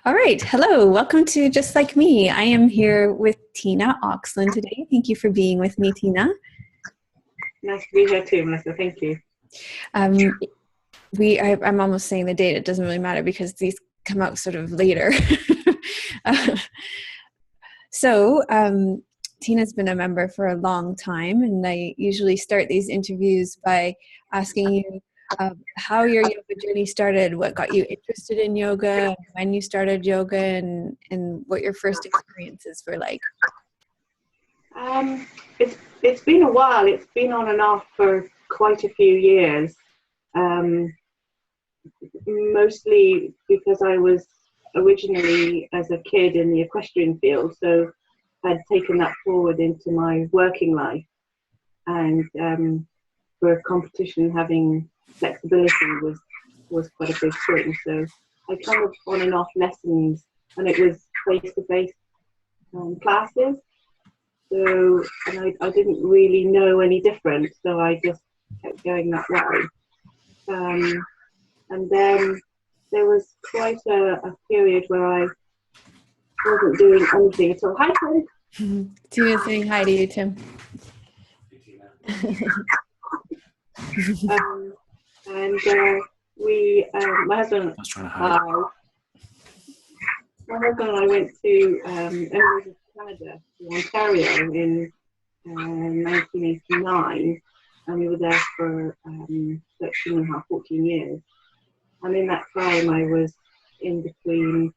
All right. Hello. Welcome to Just Like Me. I am here with Tina Oxland today. Thank you for being with me, Tina. Nice to be here too, Melissa. Thank you. Um, I'm almost saying the date. It doesn't really matter because these come out sort of later. uh, so, Tina's been a member for a long time, and I usually start these interviews by asking you how your yoga journey started, what got you interested in yoga, when you started yoga, and what your first experiences were like. Um, it's been a while. It's been on and off for quite a few years. Um, Mostly because I was originally as a kid in the equestrian field, so I'd taken that forward into my working life. And for competition, having flexibility was quite a big thing. So I kind of on and off lessons, and it was face-to-face classes. So, and I didn't really know any different, so I just kept going that way. And then there was quite a period where I wasn't doing anything at all. Hi, Tim. Tina's saying hi to you, Tim. And my husband, I was trying to hide. my husband and I went to Canada, to Ontario in 1989, and we were there for 13 and a half, 14 years. And in that time, I was in between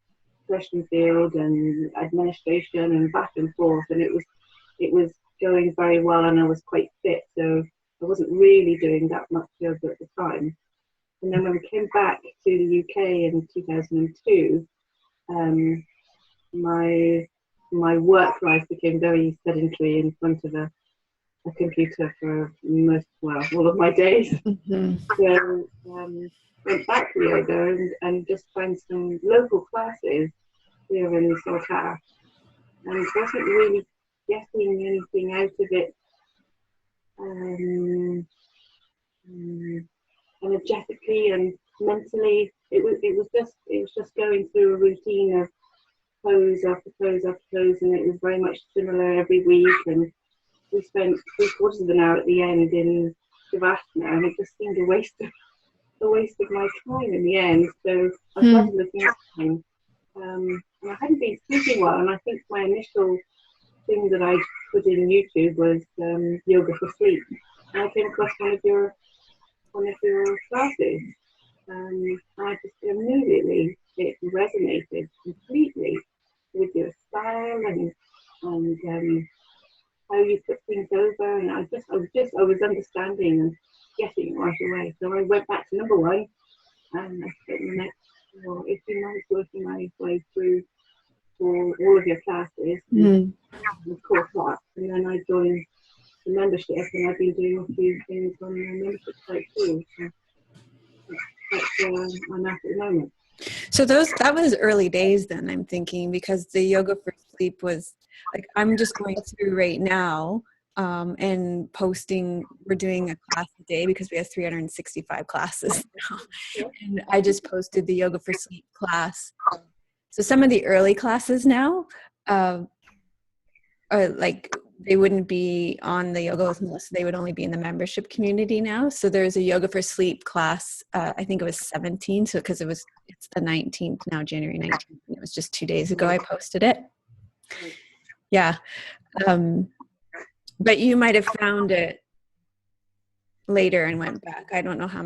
question field and administration and back and forth, and it was going very well, and I was quite fit, so I wasn't really doing that much yoga at the time. And then when we came back to the UK in 2002, my work life became very sedentary in front of a computer for all of my days. Mm-hmm. So went back to yoga and just found some local classes here in Saltaire, and wasn't really getting anything out of it energetically and mentally. It was just going through a routine of pose after pose after pose, and it was very much similar every week. And we spent 3/4 of an hour at the end in Shavasana, and it just seemed a waste of my time in the end. So I started looking at time, and I hadn't been sleeping well. And I think my initial thing that I put in YouTube was yoga for sleep, and I came across one of your classes, and I just immediately it resonated completely with your style and how you put things over, and I was understanding and getting it right away. So I went back to number one, and I spent the next 18 months working my way through all of your classes, and caught up, and then I joined the membership, and I've been doing a few things on the membership site too. So that's where I'm at the moment. So that was early days then, I'm thinking, because the yoga for sleep was like, I'm just going through right now and posting, we're doing a class a day because we have 365 classes now. And I just posted the yoga for sleep class. So some of the early classes now are like, they wouldn't be on the yoga with Melissa. They would only be in the membership community now. So there's a yoga for sleep class. I think it was 17. So because it's the 19th now, January 19th. And it was just 2 days ago I posted it. Yeah. But you might have found it later and went back. I don't know how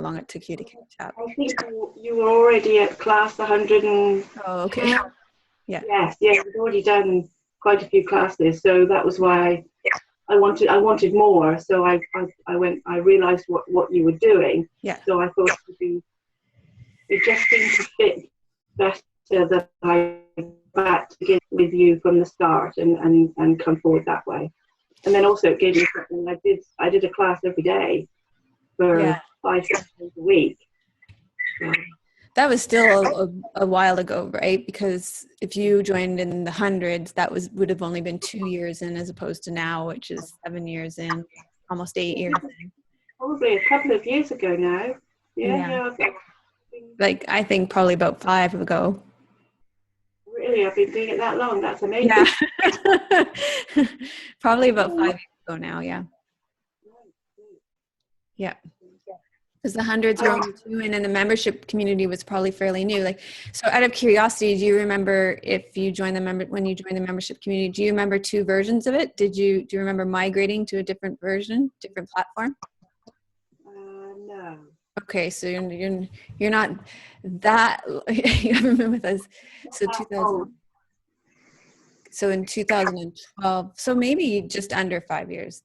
long it took you to catch up. I think you were already at class 100 and... Oh, okay. Yeah. Yes, you'd already done quite a few classes, so that was why I wanted more. So I realized what you were doing. Yeah. So I thought it just seemed to fit better that I back to get with you from the start and come forward that way. And then also it gave me something. I did a class every day for 5 sessions a week. So. That was still a while ago, right? Because if you joined in the hundreds, that would have only been 2 years in, as opposed to now, which is 7 years in, almost 8 years in. Probably a couple of years ago now. Yeah. Like, I think probably about 5 ago. you. I've been doing it that long. That's amazing. Yeah. Probably about 5 years ago now. Yeah. Yeah. Because the hundreds were only two, and then the membership community was probably fairly new. Like, so out of curiosity, do you remember if you joined when you joined the membership community, do you remember two versions of it? Do you remember migrating to a different version, different platform? No. Okay, so you're not that you haven't been with us. So 2000. So in 2012, so maybe just under 5 years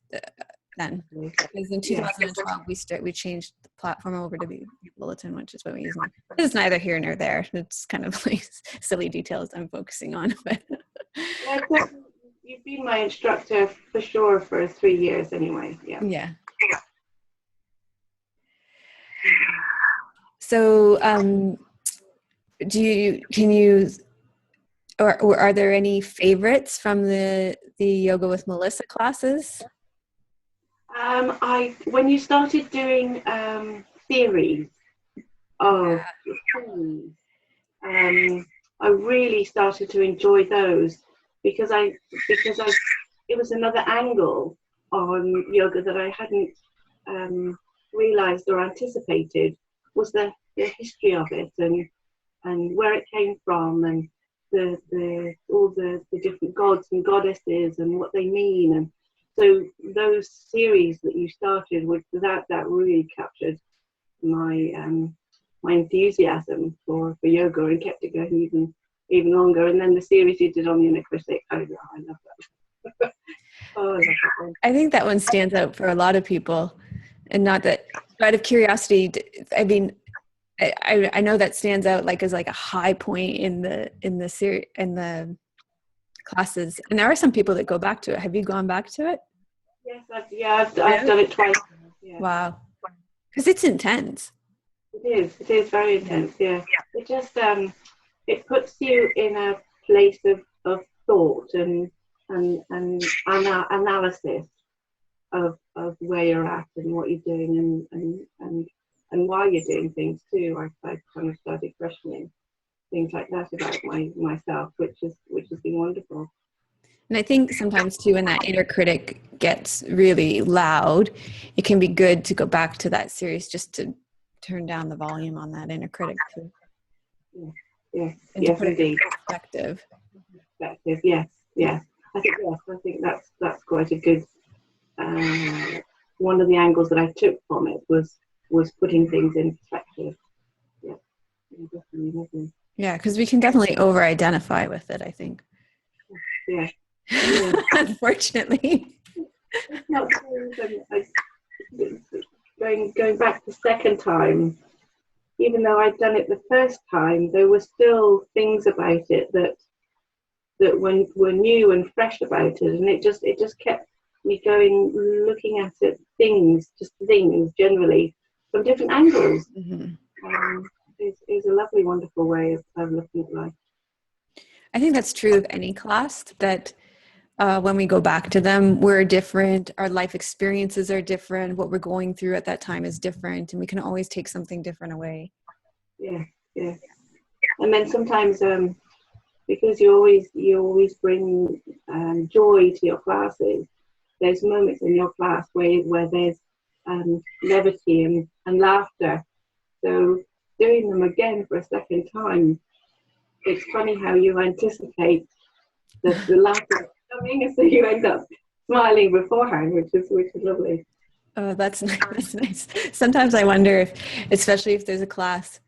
then, because in 2012 we changed the platform over to the bulletin, which is what we use now. It's neither here nor there. It's kind of like silly details I'm focusing on. But you've been my instructor for sure for 3 years anyway. Yeah. Yeah. So or are there any favorites from the Yoga with Melissa classes? When you started doing theories of things, I really started to enjoy those because it was another angle on yoga that I hadn't realized or anticipated, was the history of it and where it came from, and all the different gods and goddesses and what they mean. And so those series that you started with, that really captured my my enthusiasm for yoga and kept it going even longer. And then the series you did on the Anakrishna, I love that. Oh, I love that one. I think that one stands out for a lot of people, and not that out of curiosity. I mean, I know that stands out like as like a high point in the series in the classes, and there are some people that go back to it. Have you gone back to it? Yes, I've done it twice. Yeah. Wow, because it's intense. It is very intense. Yeah, it just it puts you in a place of thought and analysis of where you're at and what you're doing and why you're doing things too. I kind of started questioning things like that about myself, which has been wonderful. And I think sometimes too, when that inner critic gets really loud, it can be good to go back to that series just to turn down the volume on that inner critic too. Yes, and to put it in perspective. Yes. I think that's quite a good. One of the angles that I took from it was putting things in perspective. Yeah, definitely. Yeah, because we can definitely over-identify with it, I think. Yeah. Unfortunately. It's not true. Going back the second time, even though I'd done it the first time, there were still things about it that were new and fresh about it, and it just kept me going, looking at it, things generally from different angles. Mm-hmm. Is a lovely, wonderful way of looking at life. I think that's true of any class, that when we go back to them, we're different. Our life experiences are different. What we're going through at that time is different, and we can always take something different away. Yeah. And then sometimes, because you always bring joy to your classes, there's moments in your class where there's levity and laughter. So doing them again for a second time, it's funny how you anticipate the laughter coming, and so you end up smiling beforehand, which is lovely. Oh, that's nice. That's nice. Sometimes I wonder if, especially if there's a class,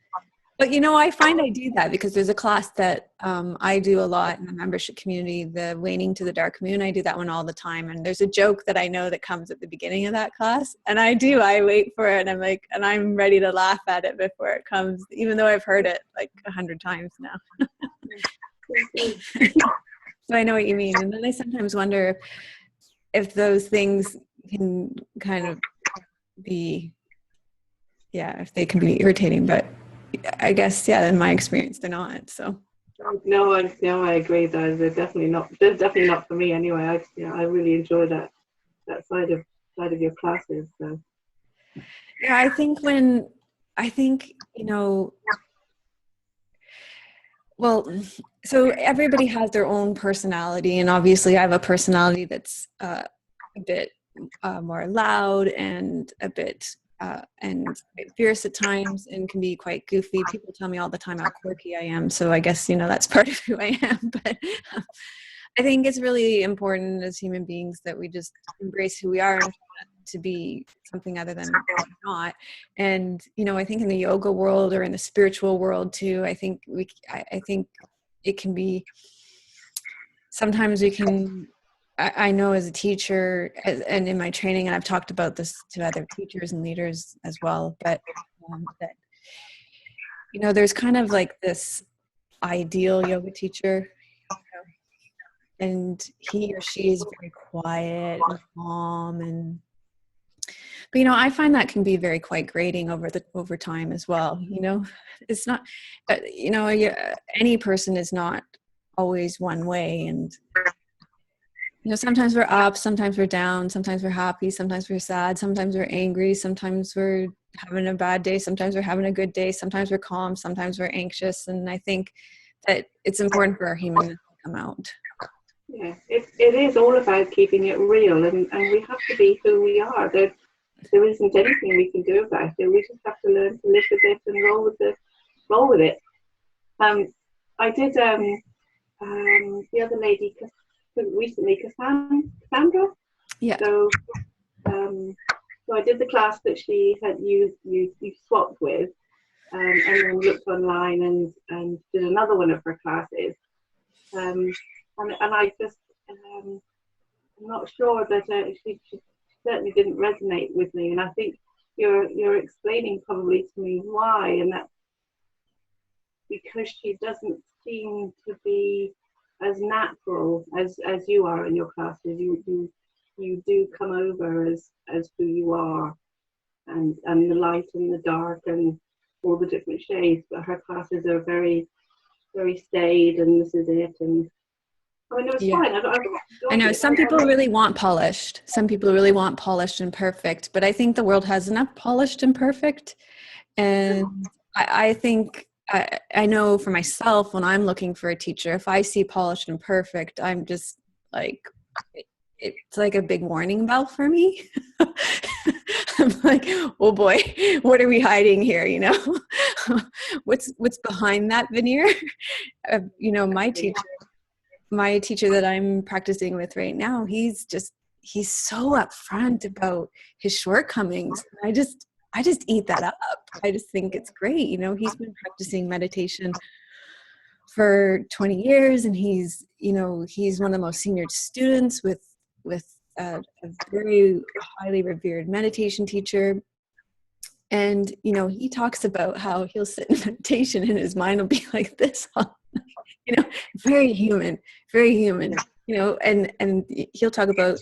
but I find I do that because there's a class that I do a lot in the membership community, the Waning to the Dark Moon. I do that one all the time. And there's a joke that I know that comes at the beginning of that class. And I wait for it, and I'm ready to laugh at it before it comes, even though I've heard it like 100 times now. So I know what you mean. And then I sometimes wonder if those things can kind of be, if they can be irritating, but I guess, in my experience, they're not. So. No, I agree. They're definitely not. They're definitely not for me anyway. I really enjoy that side of your classes. So. Yeah, I think Well, so everybody has their own personality, and obviously I have a personality that's a bit more loud and a bit and quite fierce at times, and can be quite goofy. People tell me all the time how quirky I am, so I guess that's part of who I am. But I think it's really important as human beings that we just embrace who we are and try not to be something other than what we're not. And I think in the yoga world or in the spiritual world too, I think it can be, sometimes we can, I know as a teacher and in my training, and I've talked about this to other teachers and leaders as well, but that there's kind of like this ideal yoga teacher, and he or she is very quiet and calm, and but I find that can be very quite grating over time as well. It's not any person is not always one way, and sometimes we're up, sometimes we're down, sometimes we're happy, sometimes we're sad, sometimes we're angry, sometimes we're having a bad day, sometimes we're having a good day, sometimes we're calm, sometimes we're anxious, and I think that it's important for our humanness to come out. Yeah, it is all about keeping it real, and we have to be who we are. There isn't anything we can do about it. We just have to learn to live with it and roll with it. I did the other lady recently, Cassandra. Yeah. So I did the class that she had you swapped with, and then looked online and did another one of her classes. And I just I'm not sure that she certainly didn't resonate with me, and I think you're explaining probably to me why, and that's because she doesn't seem to be as natural as you are in your classes. You do come over as who you are, and the light and the dark and all the different shades, but her classes are very, very staid, and this is it. And I mean, it was fine. I know some people really want polished. Some people really want polished and perfect, but I think the world has enough polished and perfect. And I think I know for myself, when I'm looking for a teacher, if I see polished and perfect, I'm just like, it's like a big warning bell for me. I'm like, oh boy, what are we hiding here? What's behind that veneer? My teacher that I'm practicing with right now, he's so upfront about his shortcomings. I just eat that up. I just think it's great. He's been practicing meditation for 20 years, and he's one of the most senior students with a very highly revered meditation teacher. And he talks about how he'll sit in meditation and his mind will be like this, very human, and he'll talk about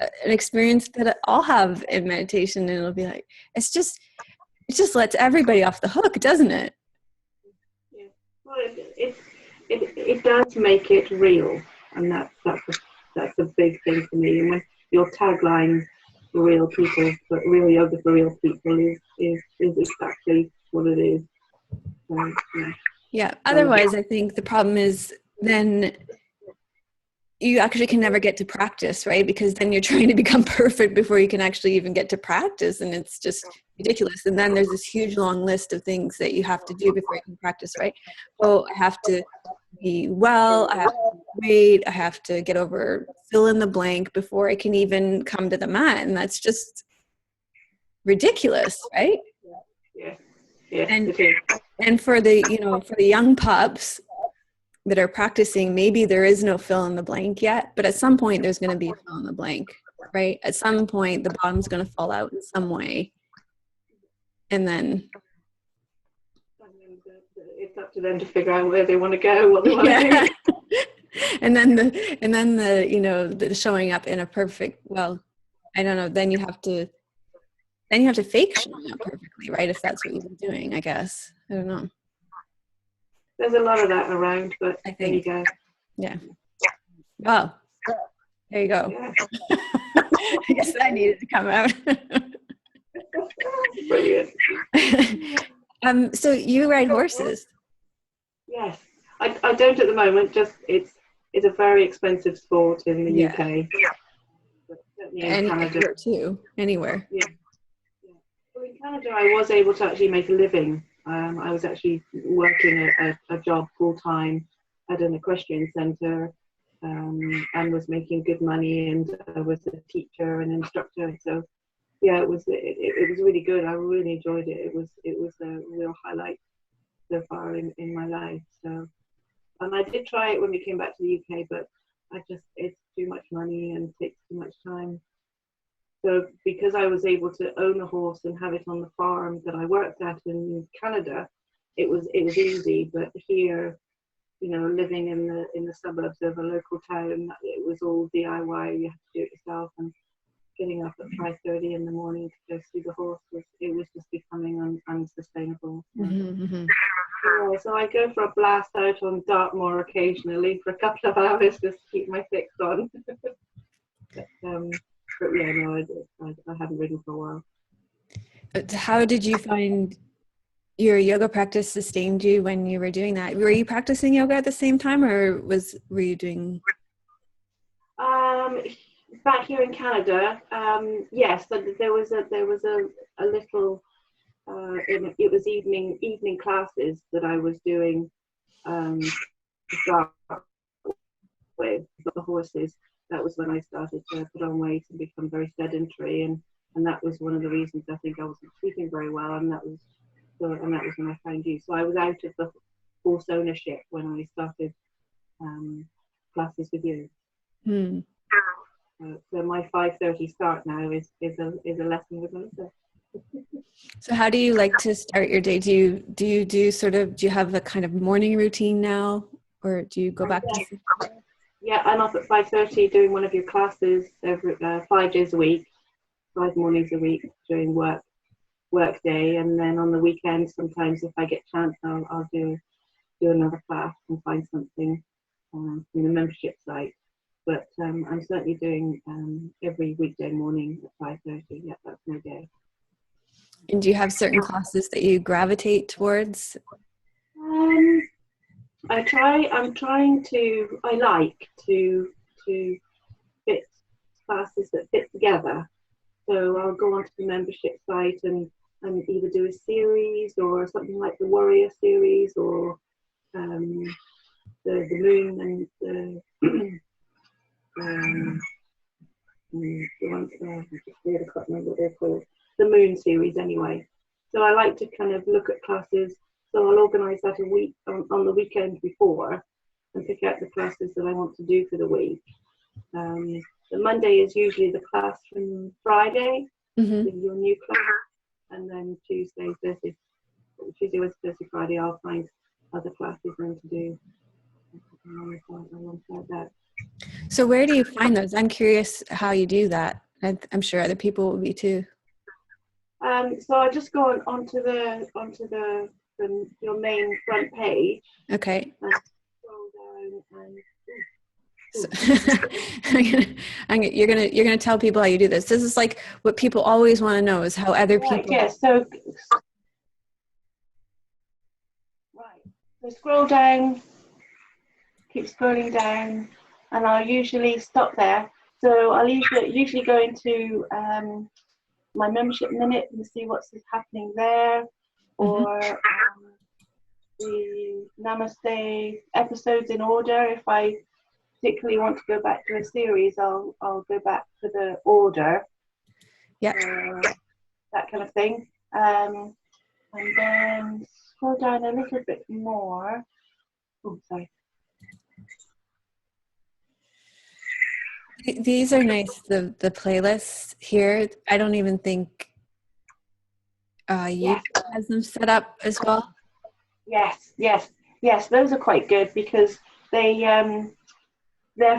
an experience that I'll have in meditation, and it'll be like, it just lets everybody off the hook, doesn't it? Yeah. Well, it does make it real, and that's a big thing for me. And when your tagline for real people, but real yoga for real people is exactly what it is. Yeah. Otherwise, I think the problem is then you actually can never get to practice, right? Because then you're trying to become perfect before you can actually even get to practice, and it's just ridiculous. And then there's this huge long list of things that you have to do before you can practice, right? Oh, I have to be well, I have to wait, I have to get over fill in the blank before I can even come to the mat, and that's just ridiculous, right? Yeah. And for the for the young pups that are practicing, maybe there is no fill in the blank yet, but at some point there's going to be a fill in the blank, right? At some point the bottom's going to fall out in some way, and then it's up to them to figure out where they want to go, what they want to do. and then the showing up in a perfect, well, I don't know, then you have to fake showing up perfectly, right? If that's what you've been doing, I guess. I don't know. There's a lot of that around, but I think. There you go. Yeah. Well, there you go. Yeah. I guess that needed to come out. Brilliant. So you ride horses? Yes, I don't at the moment. Just it's a very expensive sport in the Yeah. UK. But certainly in And Canada anywhere too. Anywhere. Yeah. Well, in Canada, I was able to actually make a living. I was actually working a job full time at an equestrian centre, and was making good money, and was a teacher and instructor. So yeah, it was really good. I really enjoyed it. It was a real highlight so far in my life. So, and I did try it when we came back to the UK, but it's too much money and takes too much time. So because I was able to own a horse and have it on the farm that I worked at in Canada, it was easy. But here, living in the suburbs of a local town, it was all DIY. You had to do it yourself, and getting up at 5:30 in the morning to go see the horse was just becoming unsustainable. Mm-hmm. Yeah, so I go for a blast out on Dartmoor occasionally for a couple of hours just to keep my fix on. But yeah, no, I haven't ridden for a while. How did you find your yoga practice sustained you when you were doing that? Were you practicing yoga at the same time, or were you doing? Back here in Canada, yes, there was a little. It was evening classes that I was doing to start with the horses. That was when I started to put on weight and become very sedentary, and that was one of the reasons I think I wasn't sleeping very well, and that was when I found you. So I was out of the horse ownership when I started classes with you. Hmm. So my 5:30 start now is a lesson with Melissa. So how do you like to start your day? Do you have a kind of morning routine now, or do you go back to? Yeah, I'm up at 5:30 doing one of your classes every 5 days a week, 5 mornings a week during work day, and then on the weekend sometimes if I get a chance I'll do another class and find something from the membership site. But I'm certainly doing every weekday morning at 5:30. Yeah, that's my day. And do you have certain classes that you gravitate towards? I like to fit classes that fit together. So I'll go onto the membership site and either do a series or something like the Warrior series, or the Moon and the ones I can't remember what they're called. The Moon series anyway. So I like to kind of look at classes. So I'll organise that a week on the weekend before and pick out the classes that I want to do for the week. The Monday is usually the class from Friday, with your new class, and then Tuesday, Wednesday, Thursday, Friday, I'll find other classes then to do alongside that. So where do you find those? I'm curious how you do that. I'm sure other people will be too. So I just go onto your main front page. Okay. And scroll down and You're gonna tell people how you do this. This is like what people always want to know is how other people. Yes. So scroll down, keep scrolling down, and I'll usually stop there. So I'll usually go into my membership minute and see what's happening there, or the Namaste episodes in order. If I particularly want to go back to a series, I'll go back to the order. Yeah. That kind of thing. And then scroll down a little bit more. Oh, sorry. These are nice. The playlists here. I don't even think you has them set up as well. Yes. Those are quite good because they're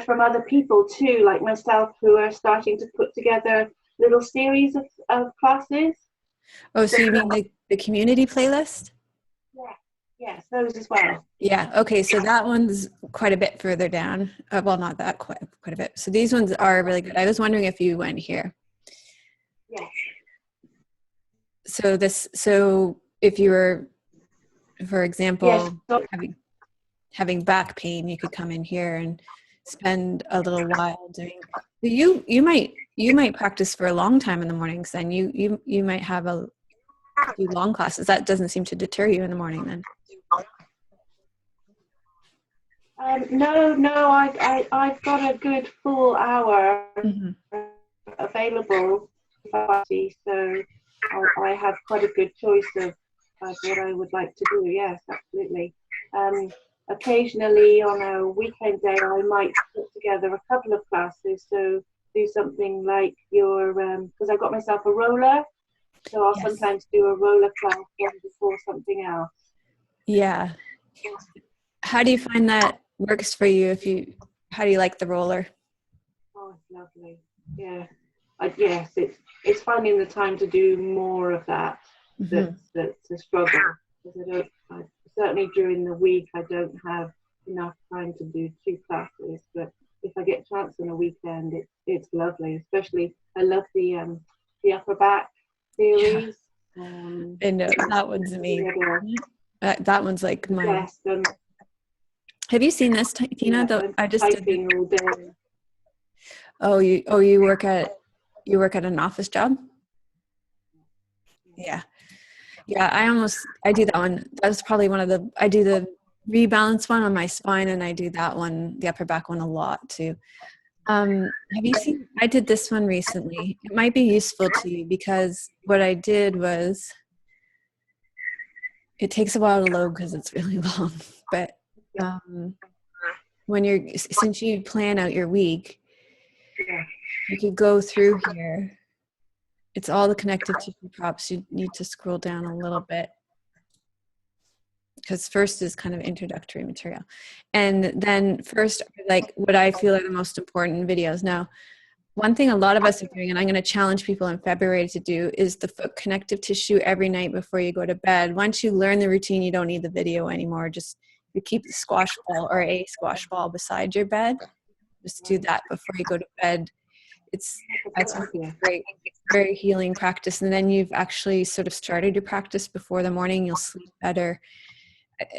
from other people too, like myself, who are starting to put together little series of classes. Oh, so you mean the community playlist? Yes, those as well. Yeah. Okay. So that one's quite a bit further down. Well, not that quite a bit. So these ones are really good. I was wondering if you went here. Yes. So if you were, for example, having back pain, you could come in here and spend a little while doing. You might practice for a long time in the mornings. Then you might have a few long classes. That doesn't seem to deter you in the morning then. No, I've got a good full hour available, so I have quite a good choice of what I would like to do. Yes, absolutely. Occasionally on a weekend day, I might put together a couple of classes. So do something like your, because I've got myself a roller, so I'll sometimes do a roller class before something else. Yeah. How do you find that works for you? How do you like the roller? Oh, it's lovely. Yeah. Yes, it's finding the time to do more of that. That's a struggle, because certainly during the week I don't have enough time to do 2 classes. But if I get a chance on a weekend, it's lovely. Especially I love the upper back series. I know that one's amazing. That one's like my. Yes, have you seen this, Tina? I just typing all day. Oh, you work at an office job? Yeah. I do that one. That's probably I do the rebalance one on my spine, and I do that one, the upper back one, a lot too. Have you seen, I did this one recently. It might be useful to you because what I did was, it takes a while to load because it's really long, but since you plan out your week, you could go through here. It's all the connective tissue props. You need to scroll down a little bit because first is kind of introductory material. And then first, like what I feel are the most important videos. Now, one thing a lot of us are doing, and I'm going to challenge people in February to do, is the foot connective tissue every night before you go to bed. Once you learn the routine, you don't need the video anymore. Just you keep the squash ball or a squash ball beside your bed. Just do that before you go to bed. It's great, very healing practice. And then you've actually sort of started your practice before the morning. You'll sleep better.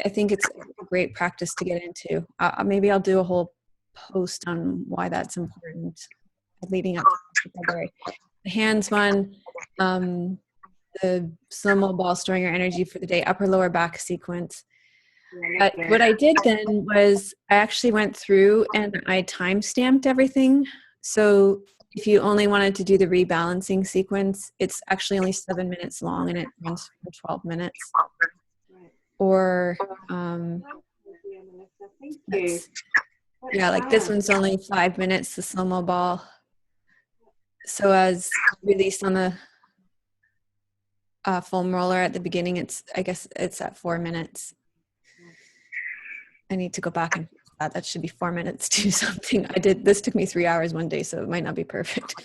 I think it's a great practice to get into. Maybe I'll do a whole post on why that's important leading up to February. The hands one, the slow-mo ball storing your energy for the day, upper lower back sequence. But what I did then was I actually went through and I time-stamped everything. So if you only wanted to do the rebalancing sequence, it's actually only 7 minutes long and it runs for 12 minutes. Or like this one's only 5 minutes, the slow-mo ball. So as released on the foam roller at the beginning, I guess it's at 4 minutes. I need to go back and that should be 4 minutes to something. This took me 3 hours one day, so it might not be perfect.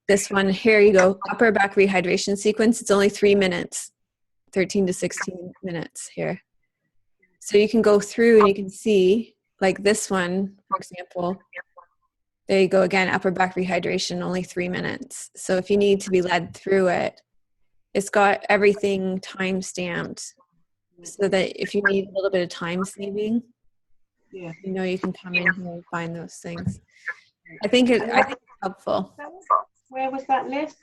This one, here you go, upper back rehydration sequence. It's only 3 minutes, 13 to 16 minutes here. So you can go through and you can see, like this one, for example, there you go again, upper back rehydration, only 3 minutes. So if you need to be led through it, it's got everything time stamped so that if you need a little bit of time saving, you can come in here and find those things. I think it's helpful. Where was that list?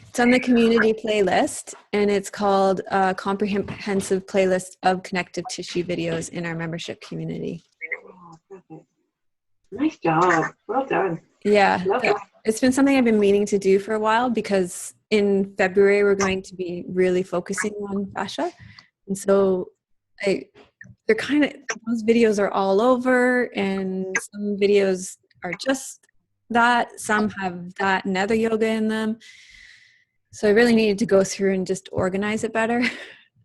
It's on the community playlist, and it's called a comprehensive playlist of connective tissue videos in our membership community. Oh, perfect. Nice job. Well done. Yeah, it's been something I've been meaning to do for a while because in February we're going to be really focusing on fascia. And so they're kind of, those videos are all over, and some videos are just that, some have that and other yoga in them. So I really needed to go through and just organize it better.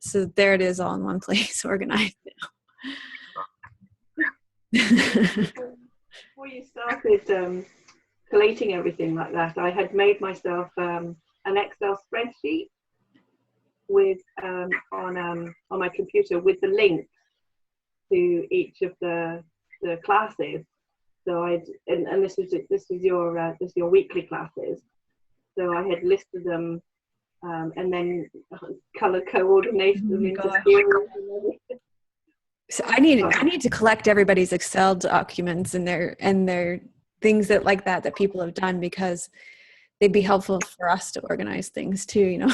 So there it is all in one place, organized now. Before you started collating everything like that, I had made myself an Excel spreadsheet with on my computer with the link to each of the classes. So and this is your weekly classes. So I had listed them and then color coordinated them into series. So I need to collect everybody's Excel documents and their things that people have done, because they'd be helpful for us to organize things too,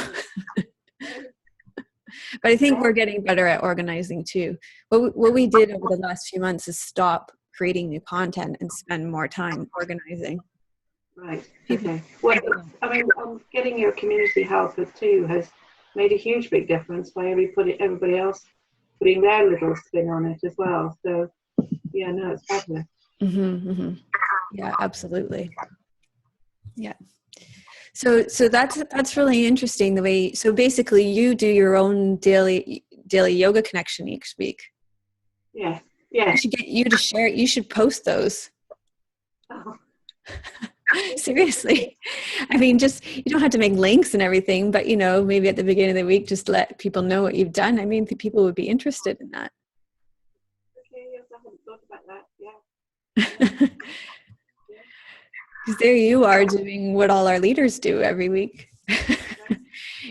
But I think we're getting better at organizing too. What we did over the last few months is stop creating new content and spend more time organizing. Right. Okay. Well, I mean, getting your community help too has made a huge big difference by everybody else putting their little spin on it as well. So yeah, no, it's fabulous. Yeah, absolutely. Yeah. So that's really interesting the way. So basically, you do your own daily yoga connection each week. Yeah. Yeah. I should get you to share it. You should post those. Oh. Seriously. I mean, just, you don't have to make links and everything, but maybe at the beginning of the week, just let people know what you've done. I mean, people would be interested in that. Okay, yes, I haven't thought about that. Yeah. Because there you are doing what all our leaders do every week.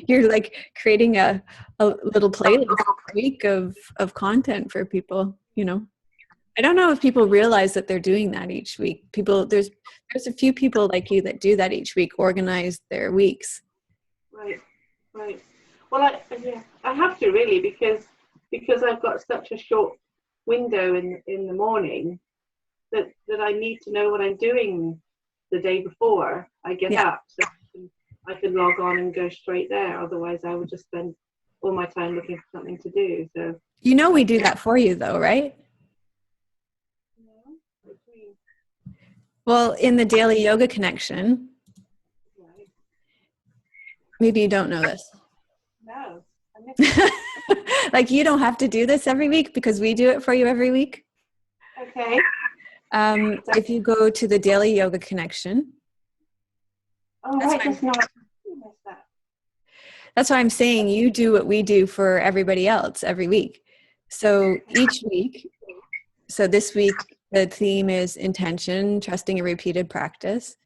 You're like creating a little playlist a week of content for people, I don't know if people realize that they're doing that each week. There's a few people like you that do that each week, organize their weeks. Right. Well, I have to really, because I've got such a short window in the morning that I need to know what I'm doing the day before I get up, so I can log on and go straight there. Otherwise, I would just spend all my time looking for something to do. So we do that for you, though, right? Well, in the daily yoga connection, maybe you don't know this. No, I missed it. Like, you don't have to do this every week because we do it for you every week. Okay. If you go to the daily yoga connection. That's why I'm saying you do what we do for everybody else every week. So each week, so this week, the theme is intention, trusting a repeated practice.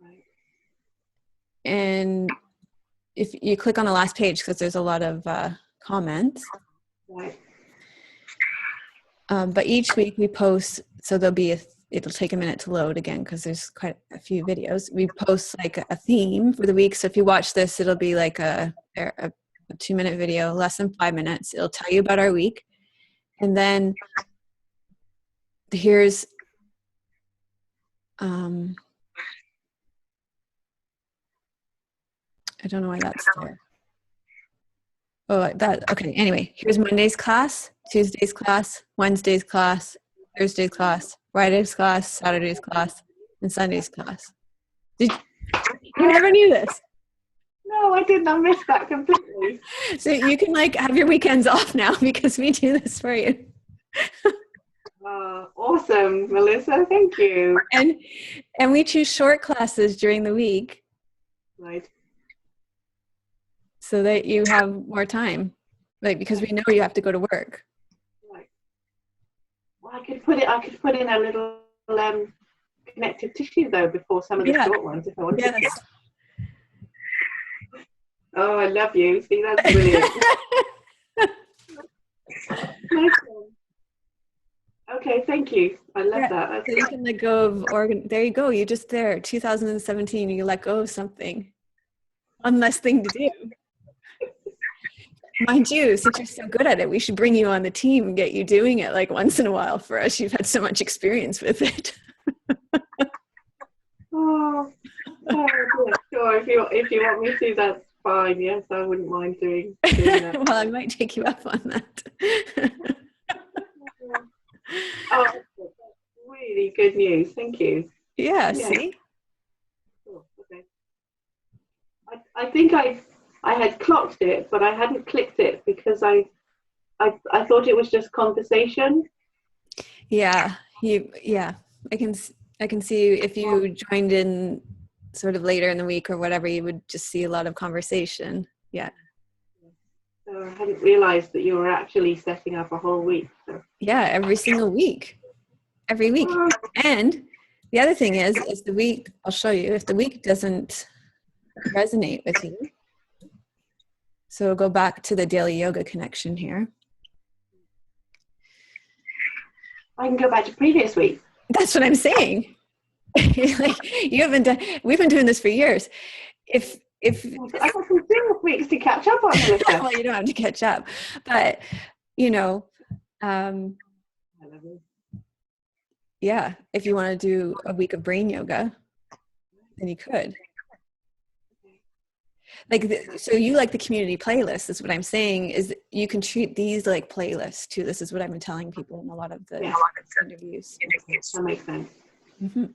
Right. And if you click on the last page, because there's a lot of comments. Right. But each week we post, so it'll take a minute to load again because there's quite a few videos. We post like a theme for the week. So if you watch this, it'll be like a 2-minute video, less than 5 minutes. It'll tell you about our week. And then here's I don't know why that's there. Okay, anyway, here's Monday's class, Tuesday's class, Wednesday's class, Thursday's class, Friday's class, Saturday's class, and Sunday's class. You never knew this? No, I didn't. I missed that completely. So you can have your weekends off now because we do this for you. Awesome, Melissa. Thank you. And we choose short classes during the week. Right. So that you have more time, because we know you have to go to work. Right. Well, I could put in a little connective tissue though before some of the short ones if I wanted to. Oh, I love you. See, that's brilliant. Nice one. Okay, thank you. I love that. So you can let go of there you go. You just 2017, you let go of something. One less thing to do. Mind you, since you're so good at it, we should bring you on the team and get you doing it once in a while for us. You've had so much experience with it. Oh, sure. If you want me to, that's fine. Yes, I wouldn't mind doing that. Well, I might take you up on that. Oh, that's really good news. Thank you. Yeah. See? Oh, okay. I think I had clocked it, but I hadn't clicked it because I thought it was just conversation. Yeah. I can see if you joined in sort of later in the week or whatever, you would just see a lot of conversation. Yeah. So I hadn't realized that you were actually setting up a whole week. So. Yeah, every single week. Every week. And the other thing is the week, I'll show you, if the week doesn't resonate with you. So go back to the daily yoga connection here. I can go back to previous week. That's what I'm saying. Like, you haven't done, we've been doing this for years. If I got some serious weeks to catch up on, Melissa. well, you don't have to catch up, but um, yeah, if you want to do a week of brain yoga, then you could. Like, so you like the community playlist, is what I'm saying, is you can treat these like playlists too. This is what I've been telling people in a lot of the interviews. That makes sense. Mm-hmm.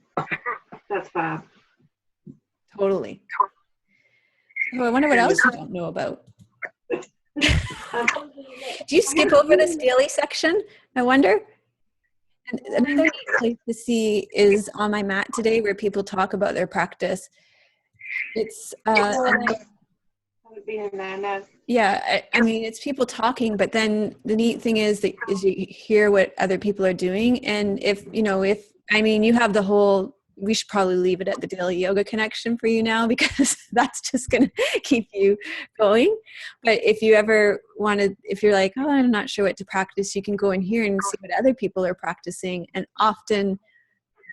That's fab. Totally. Oh, I wonder what else you don't know about. Do you skip over this daily section, I wonder? And another neat place to see is on my mat today, where people talk about their practice. It's yeah, I mean, it's people talking, but then the neat thing is that you hear what other people are doing. And if you have the whole, we should probably leave it at the daily yoga connection for you now, because that's just going to keep you going. But if you ever wanted, if you're like, oh, I'm not sure what to practice, you can go in here and see what other people are practicing. And often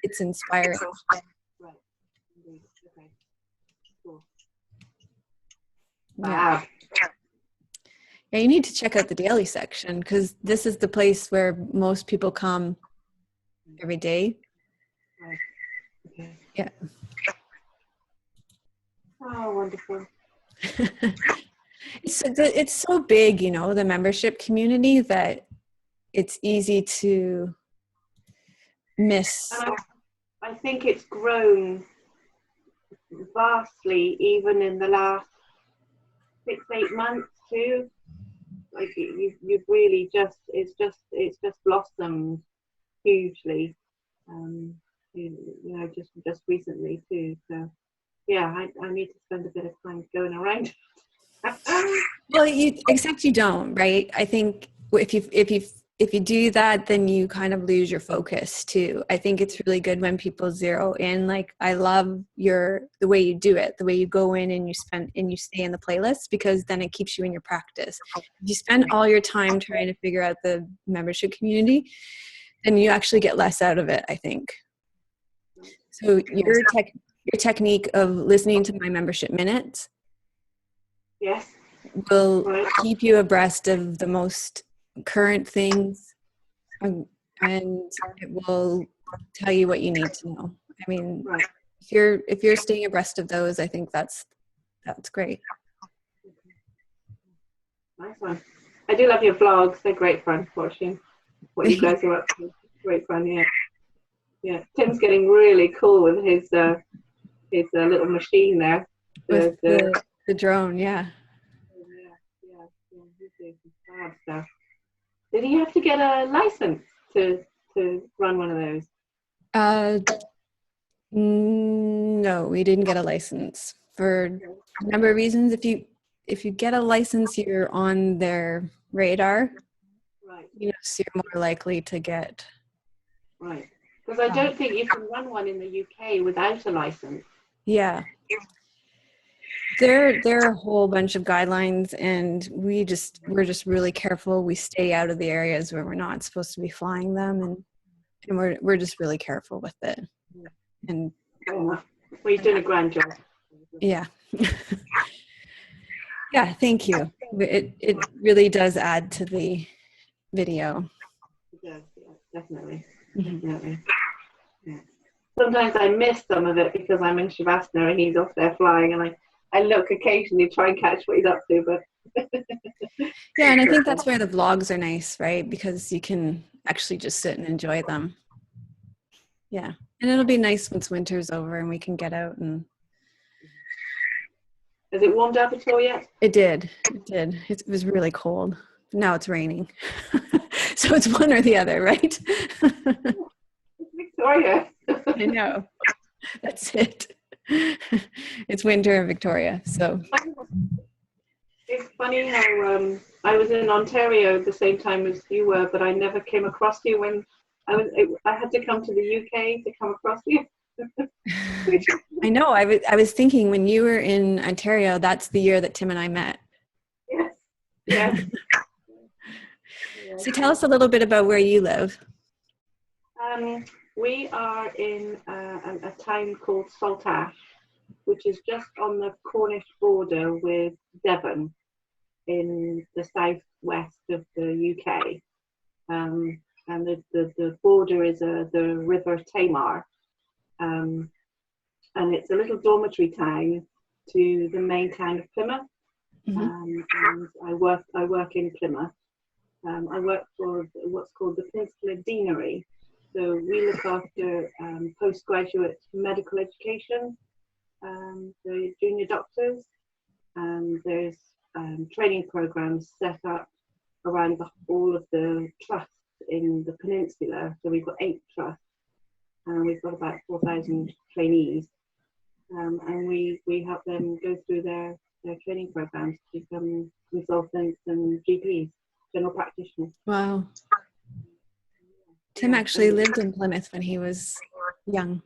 it's inspiring. Yeah. Yeah, you need to check out the daily section, because this is the place where most people come every day. Yeah. Oh, wonderful. It's so big, the membership community, that it's easy to miss. I think it's grown vastly, even in the last 6-8 months too. Like you've really it's just blossomed hugely. Just recently too. So yeah, I need to spend a bit of time going around. Well, except you don't, right? I think if you do that, then you kind of lose your focus too. I think it's really good when people zero in. Like, I love the way you do it, the way you go in and you stay in the playlist, because then it keeps you in your practice. If you spend all your time trying to figure out the membership community, then you actually get less out of it, I think. So your technique of listening to my membership minutes, yes, will keep you abreast of the most current things, and it will tell you what you need to know. I mean, if you're staying abreast of those, I think that's great. Nice one. I do love your vlogs. They're great fun watching what you guys are up to. Great fun, yeah. Yeah, Tim's getting really cool with his little machine there. With the drone, yeah. Yeah. He's doing some fab stuff. Did he have to get a license to run one of those? No, we didn't get a license for a number of reasons. If you get a license, you're on their radar. Right. So you're more likely to get. Right. Because I don't think you can run one in the UK without a license. Yeah. There are a whole bunch of guidelines, and we're just really careful. We stay out of the areas where we're not supposed to be flying them, and we're just really careful with it. And well, you're doing a grand job. Yeah. Yeah, thank you. It really does add to the video. It does, yeah, definitely. Mm-hmm. Definitely. Yeah. Sometimes I miss some of it because I'm in Shavasana and he's off there flying, and I look occasionally, try and catch what he's up to, but yeah, and I think that's where the vlogs are nice, right? Because you can actually just sit and enjoy them. Yeah, and it'll be nice once winter's over and we can get out and. Has it warmed up at all yet? It did. It was really cold. Now it's raining. So it's one or the other, right? It's Victoria. I know. That's it. It's winter in Victoria, so. It's funny how I was in Ontario at the same time as you were, but I never came across you when I had to come to the UK to come across you. I know. I was thinking when you were in Ontario, that's the year that Tim and I met. Yes. Yeah. So tell us a little bit about where you live. We are in a town called Saltash, which is just on the Cornish border with Devon in the southwest of the UK. And the border is the River Tamar. And it's a little dormitory town to the main town of Plymouth. And I work in Plymouth. I work for what's called the Peninsula Deanery. So we look after postgraduate medical education, the junior doctors, and there's training programs set up around all of the trusts in the peninsula. So we've got 8 trusts, and we've got about 4,000 trainees, and we help them go through their training programs to become consultants and GPs, general practitioners. Wow. Tim actually lived in Plymouth when he was young.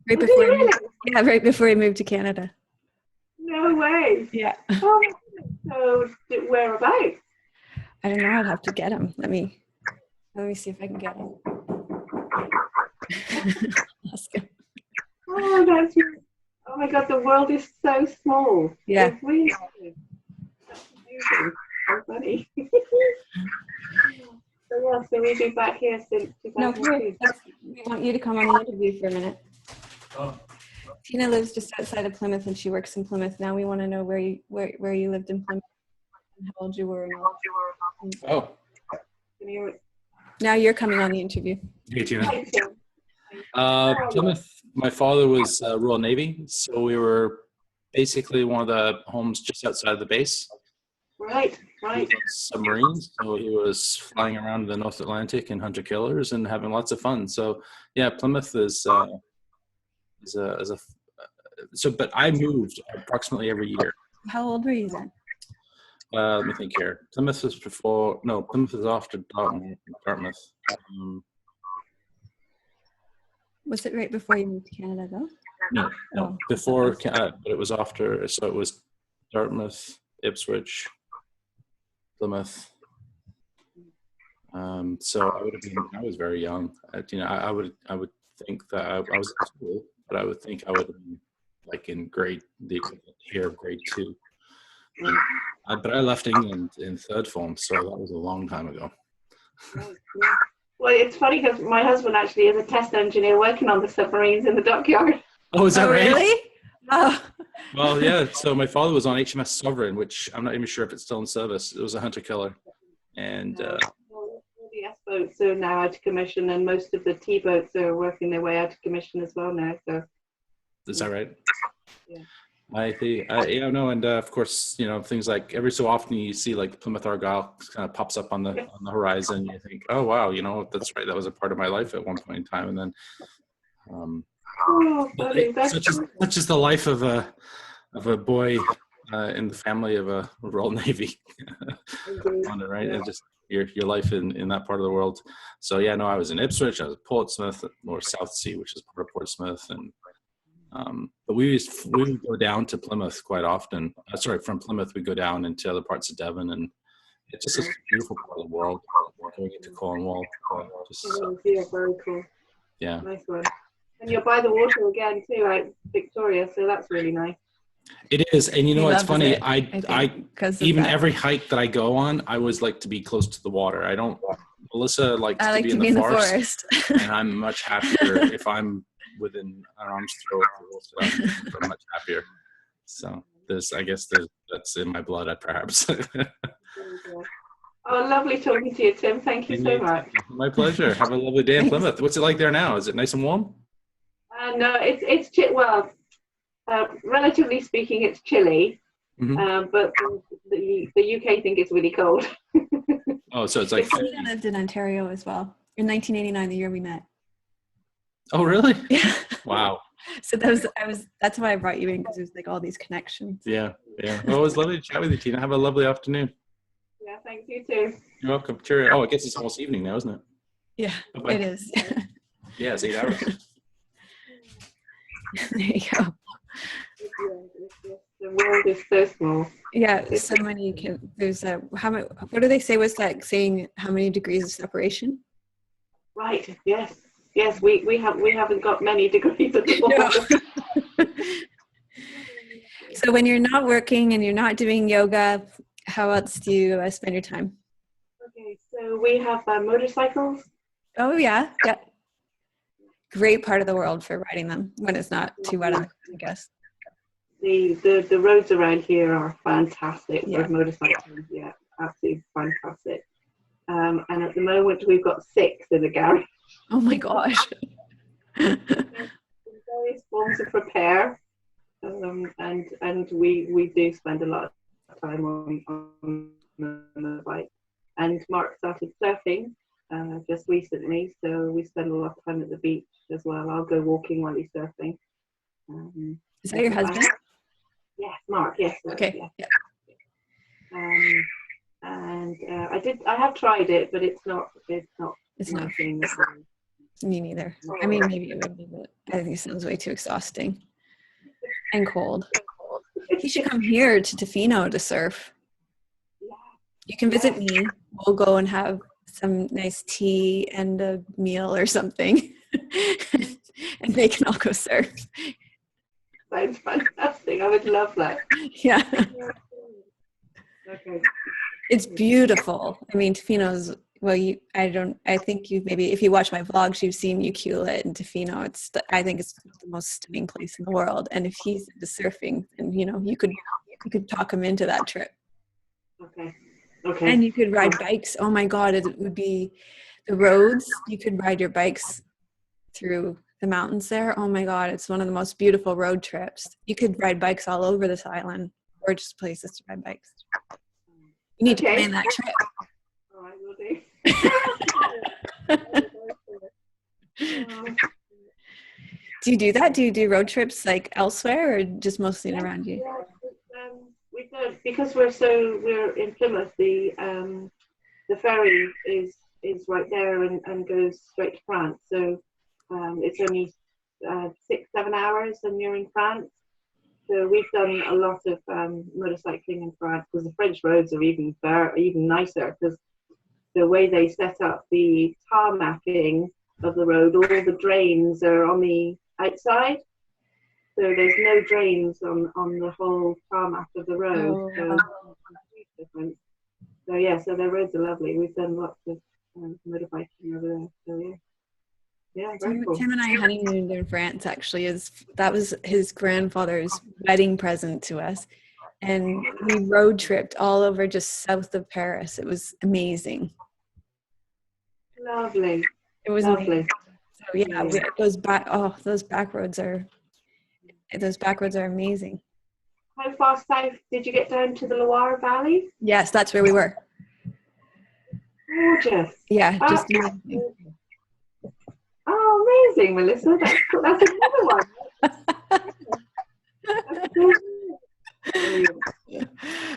Right before he moved to Canada. No way. Yeah. Oh, so whereabouts? I don't know. I'd have to get him. Let me see if I can get him. Ask him. Oh my God, the world is so small. Yeah. It's really that's amazing. So funny. So we've been back here since 2002. We want you to come on the interview for a minute. Oh. Tina lives just outside of Plymouth and she works in Plymouth. Now we want to know where you lived in Plymouth and how old you were. Oh. Now you're coming on the interview. Hey, Tina. Plymouth, my father was Royal Navy, so we were basically one of the homes just outside the base. Right. He was on submarines, so he was flying around the North Atlantic in hunter-killers and having lots of fun. So, yeah, Plymouth is but I moved approximately every year. How old were you then? Let me think here. Plymouth was after Dartmouth. Was it right before you moved to Canada, though? No, before Canada, but it was after. So it was Dartmouth, Ipswich, Plymouth. So I was very young. I would think that I was in school, but I would think I would have been like in grade 2. But I left England in 3rd form, so that was a long time ago. Well, it's funny because my husband actually is a test engineer working on the submarines in the dockyard. Oh, is that right? Really? Oh. Well, yeah. So my father was on HMS Sovereign, which I'm not even sure if it's still in service. It was a hunter-killer. And all the S boats are now out of commission, and most of the T boats are working their way out of commission as well now. So, is that right? Yeah. And of course, things like every so often you see like Plymouth Argyle kind of pops up on the horizon. You think, oh wow, that's right. That was a part of my life at one point in time, and then such is the life of a boy in the family of a Royal Navy. Right? And just your life in that part of the world. So yeah, no, I was in Ipswich, I was at Portsmouth, or South Sea, which is part of Portsmouth, and but we would go down to Plymouth quite often. From Plymouth we go down into other parts of Devon, and it's just a beautiful part of the world. Going into Cornwall, yeah, very cool. Yeah, nice one. And you're by the water again too, right, Victoria? So that's really nice. It is, and it's funny. I even every hike that I go on, I always like to be close to the water. I don't. Melissa likes to be in the forest, and I'm much happier if I'm within an arm's throw. I'm much happier. So that's in my blood, perhaps. Oh, lovely talking to you, Tim. Thank you so much. My pleasure. Have a lovely day in Plymouth. What's it like there now? Is it nice and warm? No, it's well. Relatively speaking, it's chilly, but the UK think it's really cold. Oh, so it's like. I lived in Ontario as well in 1989, the year we met. Oh, really? Yeah. Wow. So that's why I brought you in, because there's like all these connections. Yeah. Well, it was lovely to chat with you, Tina. Have a lovely afternoon. Yeah, thanks, you too. You're welcome. Cheerio. Oh, I guess it's almost evening now, isn't it? Yeah, Bye-bye. It is. Yeah, it's 8 hours. There you go. The world is so small. Yeah, so many there's what do they say was like saying how many degrees of separation? Right, yes. Yes, we haven't got many degrees at all. No. So when you're not working and you're not doing yoga, how else do you spend your time? Okay, so we have motorcycles. Oh yeah, yeah. Great part of the world for riding them when it's not too wet out, I guess. The roads around here are fantastic Yeah. for motorcycles. Yeah, absolutely fantastic. And at the moment we've got 6 in the garage. Oh my gosh. Various forms of repair, and we do spend a lot of time on the bike. And Mark started surfing just recently, so we spend a lot of time at the beach as well. I'll go walking while he's surfing. Is that your husband? Yes, Mark. Yes. Okay. Yeah. And I have tried it, but it's not It's not. thing. Me neither. I mean, maybe it would be, but I think it sounds way too exhausting and cold. You should come here to Tofino to surf. You can visit me. We'll go and have some nice tea and a meal or something, and they can all go surf. Sounds fantastic. I would love that. Yeah. Okay. It's beautiful. I mean, Tofino's, well, I think you maybe, if you watch my vlogs, you've seen Ucluelet and Tofino. I think it's the most stunning place in the world. And if he's into surfing, then, you could talk him into that trip. Okay. Okay. And you could ride bikes. Oh my God, it would be the roads. You could ride your bikes through the mountains there. Oh my God, it's one of the most beautiful road trips. You could ride bikes all over this island, gorgeous places to ride bikes. You need to plan that trip. All right, will do. Do you do that? Do you do road trips like elsewhere or just mostly around you? Yeah, we don't, because we're in Plymouth. The ferry is right there and goes straight to France. So it's only 6-7 hours and you're in France. So we've done a lot of motorcycling in France because the French roads are even nicer because the way they set up the tarmacking of the road, all the drains are on the outside. So there's no drains on the whole tarmac of the road. Oh, so huge difference. So yeah, so the roads are lovely. We've done lots of motorbiking over there. So yeah. Yeah, very cool. Tim and I honeymooned in France actually. That was his grandfather's wedding present to us. And we road tripped all over just south of Paris. It was amazing. Lovely. It was lovely. Amazing. So yeah, those back roads are amazing. How far south did you get down to the Loire Valley? Yes, that's where we were. Gorgeous. Yeah, just amazing. Oh, amazing, Melissa. That's another one.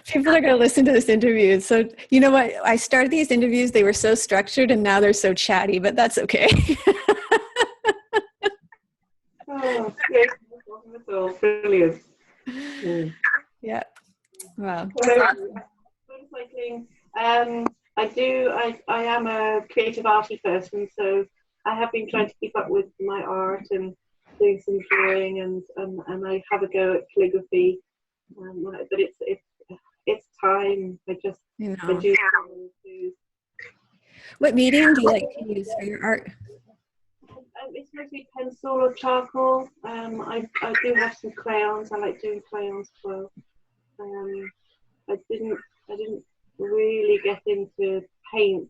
People are going to listen to this interview. So, you know what? I started these interviews, they were so structured, and now they're so chatty, but that's okay. Oh, great. Brilliant. Yeah. Wow. Motorcycling. I am a creative arty person, so I have been trying to keep up with my art and doing some drawing and I have a go at calligraphy. But it's time. I do. What medium do you like to use for your art? It's mostly pencil or charcoal. I do have some crayons. I like doing crayons as well. I didn't really get into paint,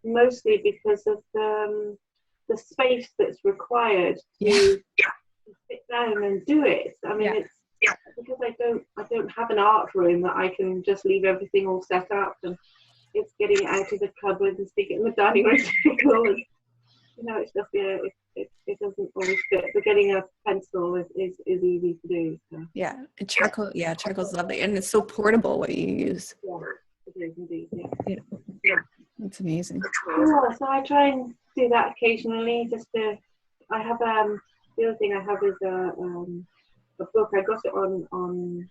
mostly because of the space that's required to sit down and do it. I mean, it's because I don't have an art room that I can just leave everything all set up, and it's getting it out of the cupboard and stick it in the dining room table. And, it's just it doesn't always fit. But getting a pencil is easy to do. So. Yeah, and charcoal. Yeah, charcoal's lovely, and it's so portable. What you use. Yeah, it is indeed. Yeah. It's amazing. Yeah, so I try and do that occasionally. I have the other thing I have is a book. I got it on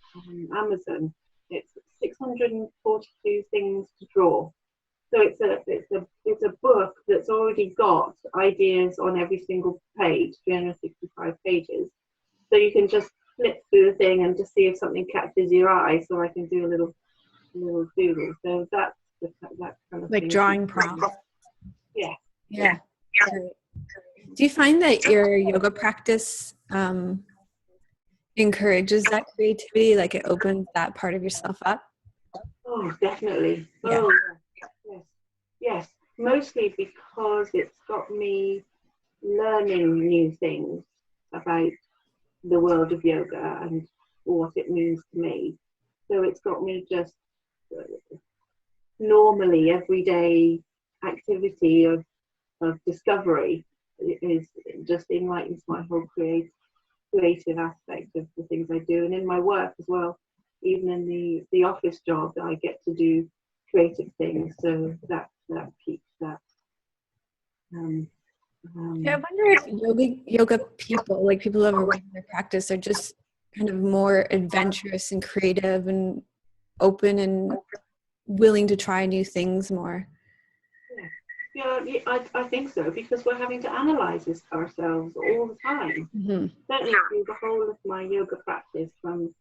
Amazon. It's 642 things to draw, So it's a book that's already got ideas on every single page, 365 pages. So you can just flip through the thing and just see if something catches your eye. So I can do a little doodle. So that's that kind of Like thing. drawing prompts. Yeah. Yeah. Great. Do you find that your yoga practice encourages that creativity? Like it opens that part of yourself up? Oh, definitely. Yeah. Oh, yes. Yes. Mostly because it's got me learning new things about the world of yoga and what it means to me. So it's got me just normally everyday activity of discovery is just enlightens my whole creative aspect of the things I do, and in my work as well. Even in the office job, I get to do creative things, so that keeps that. Yeah, I wonder if yoga people, like people who have a regular practice, are just kind of more adventurous and creative and open and willing to try new things more. Yeah, I think so, because we're having to analyze this ourselves all the time. Mm-hmm. Certainly through the whole of my yoga practice, from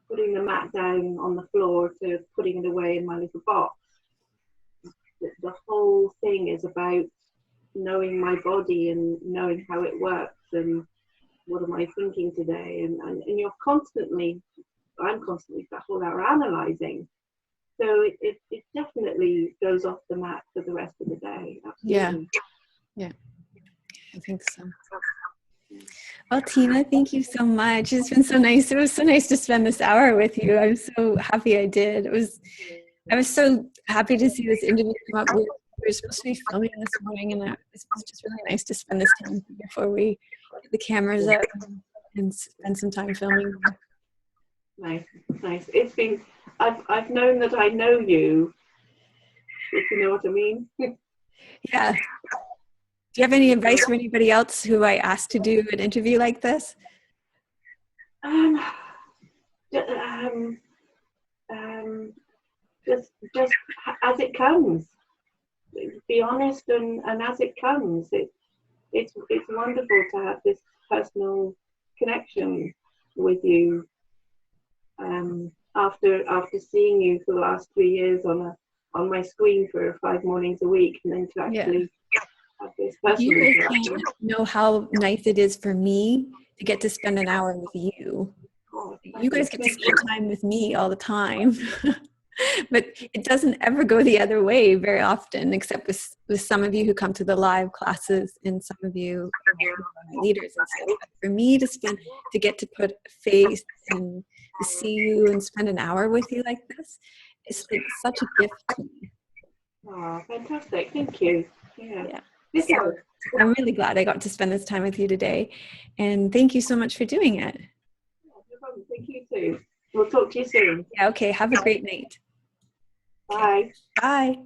putting the mat down on the floor to putting it away in my little box. The whole thing is about knowing my body and knowing how it works and what am I thinking today, and I'm constantly that whole hour analyzing. So it definitely goes off the mat for the rest of the day. Absolutely. Yeah, I think so. Well, Tina, thank you so much. It's been so nice. It was so nice to spend this hour with you. I'm so happy I did. I was so happy to see this interview come up. We were supposed to be filming this morning, and it was just really nice to spend this time before we get the cameras up and spend some time filming. Nice. It's been. I've known that I know you. If you know what I mean. Yeah. Do you have any advice for anybody else who I asked to do an interview like this? Just as it comes. Be honest and as it comes. It's wonderful to have this personal connection with you. After seeing you for the last 3 years on my screen for 5 mornings a week, and then to actually have this personal interaction. You can't know how nice it is for me to get to spend an hour with you. Oh, you guys get to spend time with me all the time. But it doesn't ever go the other way very often, except with some of you who come to the live classes and some of you leaders and stuff. But for me to get to put a face and to see you and spend an hour with you like this, it's like such a gift to me. Oh, fantastic. Thank you. Yeah. So I'm really glad I got to spend this time with you today. And thank you so much for doing it. No problem. Thank you too. We'll talk to you soon. Yeah, okay. Have a great night. Bye. Bye.